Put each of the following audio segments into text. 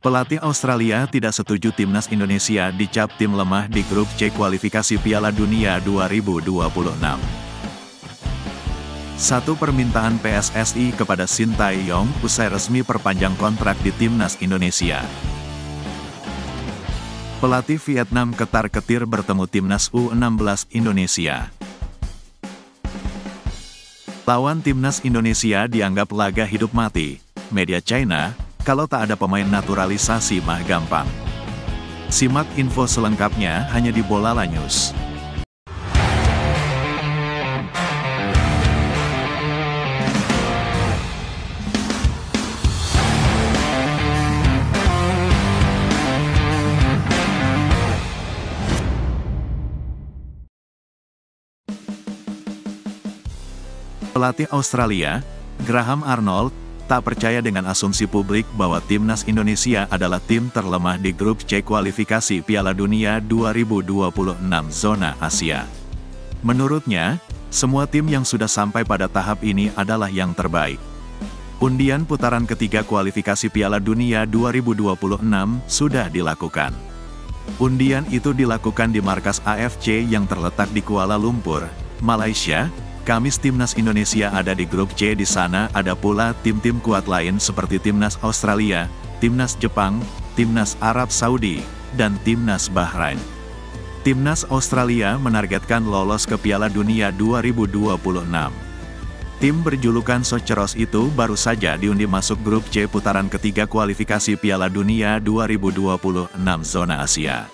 Pelatih Australia tidak setuju timnas Indonesia dicap tim lemah di grup C kualifikasi Piala Dunia 2026. Satu permintaan PSSI kepada Shin Tae-yong usai resmi perpanjang kontrak di timnas Indonesia. Pelatih Vietnam ketar-ketir bertemu timnas U16 Indonesia. Lawan timnas Indonesia dianggap laga hidup mati. Media China, kalau tak ada pemain naturalisasi mah gampang. Simak info selengkapnya hanya di Bolala News. Pelatih Australia, Graham Arnold, tak percaya dengan asumsi publik bahwa timnas Indonesia adalah tim terlemah di grup C kualifikasi Piala Dunia 2026 zona Asia. Menurutnya, semua tim yang sudah sampai pada tahap ini adalah yang terbaik. Undian putaran ketiga kualifikasi Piala Dunia 2026 sudah dilakukan. Undian itu dilakukan di markas AFC yang terletak di Kuala Lumpur, Malaysia. Kamis timnas Indonesia ada di grup C. Di sana ada pula tim-tim kuat lain seperti timnas Australia, timnas Jepang, timnas Arab Saudi, dan timnas Bahrain. Timnas Australia menargetkan lolos ke Piala Dunia 2026. Tim berjulukan Soceros itu baru saja diundi masuk grup C putaran ketiga kualifikasi Piala Dunia 2026 zona Asia.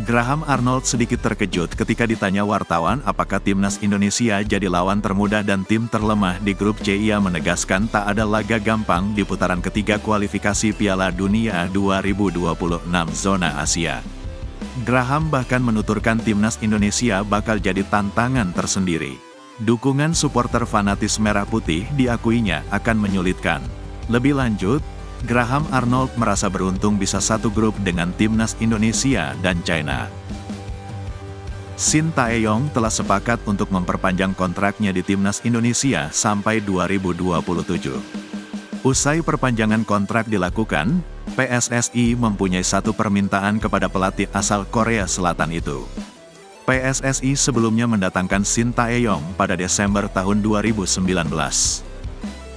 Graham Arnold sedikit terkejut ketika ditanya wartawan apakah timnas Indonesia jadi lawan termudah dan tim terlemah di grup C. Ia menegaskan tak ada laga gampang di putaran ketiga kualifikasi Piala Dunia 2026 zona Asia. Graham bahkan menuturkan timnas Indonesia bakal jadi tantangan tersendiri. Dukungan supporter fanatis merah putih diakuinya akan menyulitkan. Lebih lanjut, Graham Arnold merasa beruntung bisa satu grup dengan timnas Indonesia dan China. Shin Tae-yong telah sepakat untuk memperpanjang kontraknya di timnas Indonesia sampai 2027. Usai perpanjangan kontrak dilakukan, PSSI mempunyai satu permintaan kepada pelatih asal Korea Selatan itu. PSSI sebelumnya mendatangkan Shin Tae-yong pada Desember tahun 2019.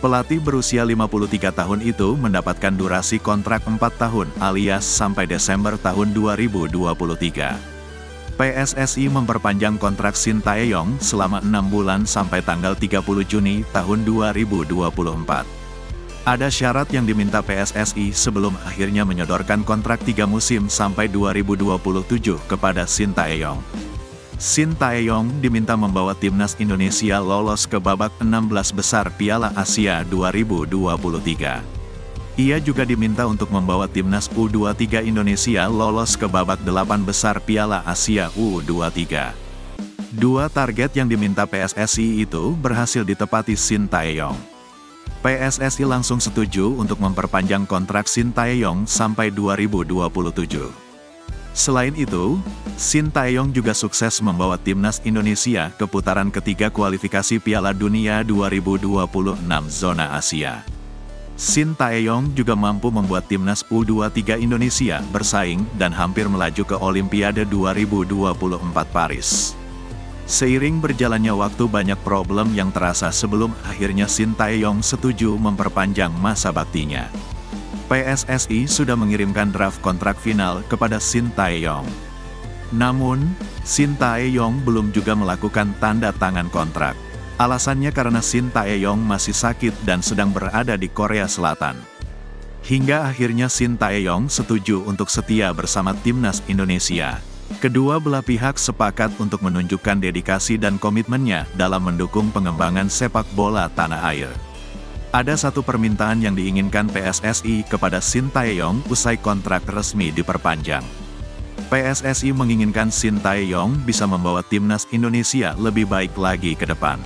Pelatih berusia 53 tahun itu mendapatkan durasi kontrak 4 tahun alias sampai Desember tahun 2023. PSSI memperpanjang kontrak Shin Tae-yong selama 6 bulan sampai tanggal 30 Juni tahun 2024. Ada syarat yang diminta PSSI sebelum akhirnya menyodorkan kontrak 3 musim sampai 2027 kepada Shin Tae-yong. Shin Tae-yong diminta membawa timnas Indonesia lolos ke babak 16 besar Piala Asia 2023. Ia juga diminta untuk membawa timnas U23 Indonesia lolos ke babak 8 besar Piala Asia U23. Dua target yang diminta PSSI itu berhasil ditepati Shin Tae-yong. PSSI langsung setuju untuk memperpanjang kontrak Shin Tae-yong sampai 2027. Selain itu, Shin Tae-yong juga sukses membawa timnas Indonesia ke putaran ketiga kualifikasi Piala Dunia 2026 zona Asia. Shin Tae-yong juga mampu membuat timnas U23 Indonesia bersaing dan hampir melaju ke Olimpiade 2024 Paris. Seiring berjalannya waktu banyak problem yang terasa sebelum akhirnya Shin Tae-yong setuju memperpanjang masa baktinya. PSSI sudah mengirimkan draft kontrak final kepada Shin Tae-yong. Namun, Shin Tae-yong belum juga melakukan tanda tangan kontrak. Alasannya karena Shin Tae-yong masih sakit dan sedang berada di Korea Selatan. Hingga akhirnya Shin Tae-yong setuju untuk setia bersama timnas Indonesia. Kedua belah pihak sepakat untuk menunjukkan dedikasi dan komitmennya dalam mendukung pengembangan sepak bola tanah air. Ada satu permintaan yang diinginkan PSSI kepada Shin Tae-yong usai kontrak resmi diperpanjang. PSSI menginginkan Shin Tae-yong bisa membawa timnas Indonesia lebih baik lagi ke depan.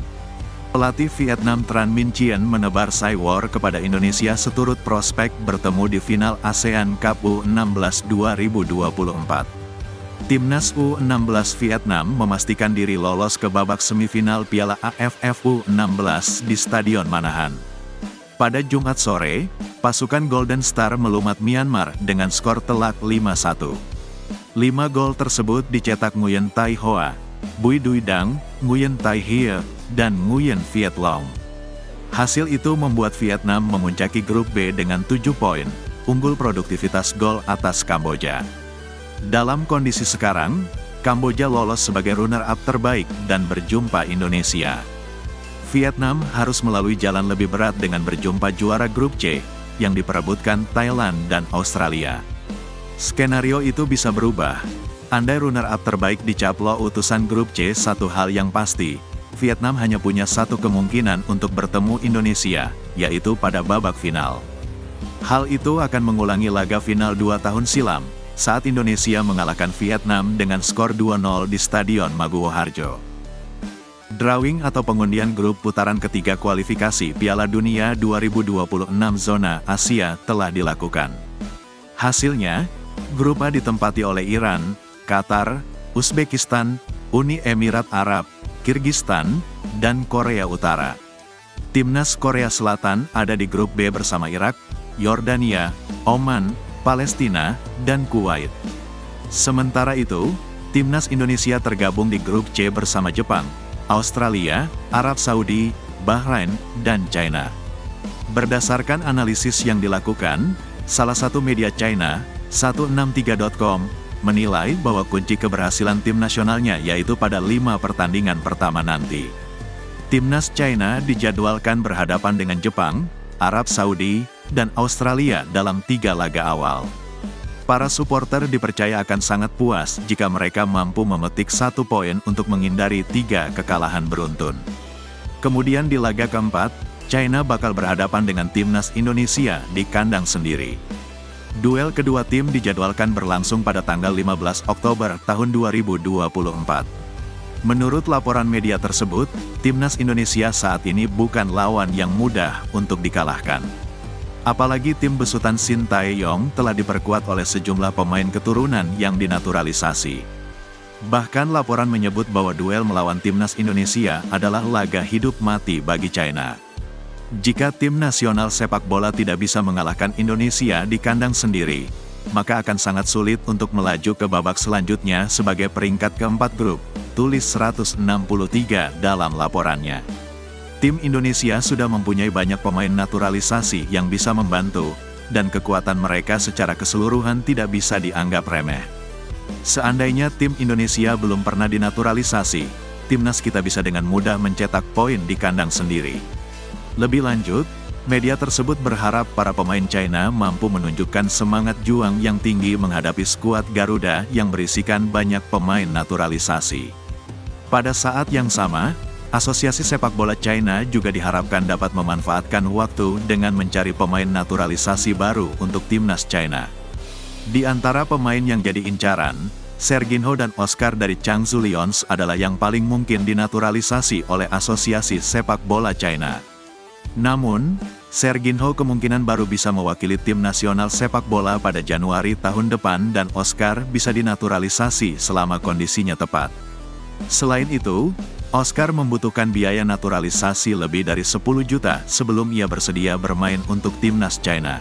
Pelatih Vietnam Tran Minh Chien menebar Saiwar kepada Indonesia seturut prospek bertemu di final ASEAN Cup U16 2024. Timnas U16 Vietnam memastikan diri lolos ke babak semifinal Piala AFF U16 di Stadion Manahan. Pada Jumat sore, pasukan Golden Star melumat Myanmar dengan skor telak 5-1. 5 gol tersebut dicetak Nguyen Tai Hoa, Bui Dui Dang, Nguyen Tai Hie, dan Nguyen Viet Long. Hasil itu membuat Vietnam memuncaki grup B dengan 7 poin, unggul produktivitas gol atas Kamboja. Dalam kondisi sekarang, Kamboja lolos sebagai runner-up terbaik dan berjumpa Indonesia. Vietnam harus melalui jalan lebih berat dengan berjumpa juara grup C, yang diperebutkan Thailand dan Australia. Skenario itu bisa berubah. Andai runner-up terbaik dicaplo utusan grup C, satu hal yang pasti, Vietnam hanya punya satu kemungkinan untuk bertemu Indonesia, yaitu pada babak final. Hal itu akan mengulangi laga final 2 tahun silam, saat Indonesia mengalahkan Vietnam dengan skor 2-0 di Stadion Maguwo Harjo. Drawing atau pengundian grup putaran ketiga kualifikasi Piala Dunia 2026 zona Asia telah dilakukan. Hasilnya, grup A ditempati oleh Iran, Qatar, Uzbekistan, Uni Emirat Arab, Kirgistan, dan Korea Utara. Timnas Korea Selatan ada di grup B bersama Irak, Yordania, Oman, Palestina, dan Kuwait. Sementara itu, Timnas Indonesia tergabung di grup C bersama Jepang, Australia, Arab Saudi, Bahrain, dan China. Berdasarkan analisis yang dilakukan, salah satu media China, 163.com, menilai bahwa kunci keberhasilan tim nasionalnya yaitu pada 5 pertandingan pertama nanti. Timnas China dijadwalkan berhadapan dengan Jepang, Arab Saudi, dan Australia dalam 3 laga awal. Para supporter dipercaya akan sangat puas jika mereka mampu memetik 1 poin untuk menghindari 3 kekalahan beruntun. Kemudian di laga keempat, China bakal berhadapan dengan Timnas Indonesia di kandang sendiri. Duel kedua tim dijadwalkan berlangsung pada tanggal 15 Oktober tahun 2024. Menurut laporan media tersebut, Timnas Indonesia saat ini bukan lawan yang mudah untuk dikalahkan. Apalagi tim besutan Shin Tae-yong telah diperkuat oleh sejumlah pemain keturunan yang dinaturalisasi. Bahkan laporan menyebut bahwa duel melawan Timnas Indonesia adalah laga hidup mati bagi China. Jika tim nasional sepak bola tidak bisa mengalahkan Indonesia di kandang sendiri, maka akan sangat sulit untuk melaju ke babak selanjutnya sebagai peringkat keempat grup, tulis 163 dalam laporannya. Tim Indonesia sudah mempunyai banyak pemain naturalisasi yang bisa membantu, dan kekuatan mereka secara keseluruhan tidak bisa dianggap remeh. Seandainya tim Indonesia belum pernah dinaturalisasi, timnas kita bisa dengan mudah mencetak poin di kandang sendiri. Lebih lanjut, media tersebut berharap para pemain China mampu menunjukkan semangat juang yang tinggi menghadapi skuad Garuda yang berisikan banyak pemain naturalisasi. Pada saat yang sama, Asosiasi Sepak Bola China juga diharapkan dapat memanfaatkan waktu dengan mencari pemain naturalisasi baru untuk timnas China. Di antara pemain yang jadi incaran, Serginho dan Oscar dari Changzhou Lions adalah yang paling mungkin dinaturalisasi oleh Asosiasi Sepak Bola China. Namun, Serginho kemungkinan baru bisa mewakili tim nasional sepak bola pada Januari tahun depan dan Oscar bisa dinaturalisasi selama kondisinya tepat. Selain itu, Oscar membutuhkan biaya naturalisasi lebih dari 10 juta sebelum ia bersedia bermain untuk timnas China.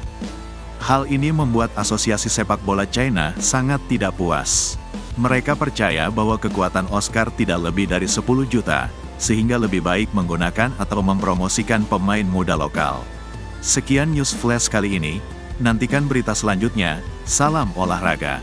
Hal ini membuat Asosiasi Sepak Bola China sangat tidak puas. Mereka percaya bahwa kekuatan Oscar tidak lebih dari 10 juta, sehingga lebih baik menggunakan atau mempromosikan pemain muda lokal. Sekian news flash kali ini, nantikan berita selanjutnya, salam olahraga.